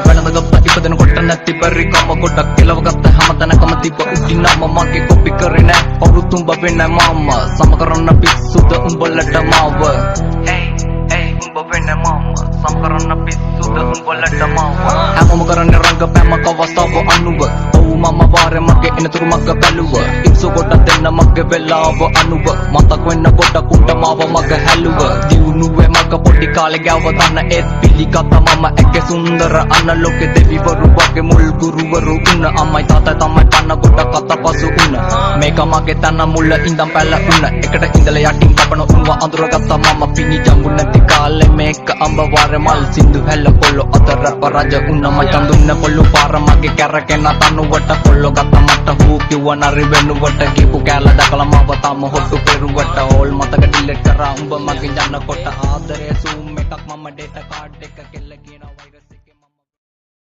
වෙනදගත්ත ඉපදෙන කොට නැති බැරි කම ගොඩක් කෙලවගත්ත හැමතැනකම තිබ්බ උඩිනම මගේ කොපි කරේ නෑ කවුරුත් උඹ වෙන්නේ මම සම කරන්න පිස්සුද උඹලට මාව උඹ වෙන්නේ මම සම කරන්න පිස්සුද උඹලට මාව හැමෝම කරන්නේ රංගපෑම කවස්තාව අනුව ඔව් මම වාරේ මගේ එනතුරු මග බැලුව ඉක්සු කොට දෙන්න මගේ වෙලාව අනුව මතක් වෙන්න කොට කුට මාව මග හැලුව දියුණුවේ මග පොඩි කාලේ ගාව තන ඒත් පිළිගත මම ඇගේ සුන්දර අනලෝකෙ දෙවිවරු වගේ මුල් ගුරුවරු උන්න අම්මයි තාත්තයි තමයි පන්න කොට කත පසු උන්න මේක මගේ තන මුල ඉඳන් පැල උන්න එකට ඉඳලා යටින් කපන උන්ව අඳුරගත්ත මම පිණි ජම්බු නැති කාලේ මේක අඹ වාරේ මල් සින්දු හැල්ල කොල්ල අතර පරාජ උන්න මචන් දුන්න පොල්ලු පාර මගේ කැරකෙන තනුවට කොල්ල ගත්ත මට හූ කිව්ව නරි වෙනුවට කීපු කැල දකලා මව තම හොට්ටු පෙරුවට ඕල් මතක ඩිලීට් කරා උඹ මගේ යන කොට ආදරේ සූම් එකක් මම ඩේටා කාඩ්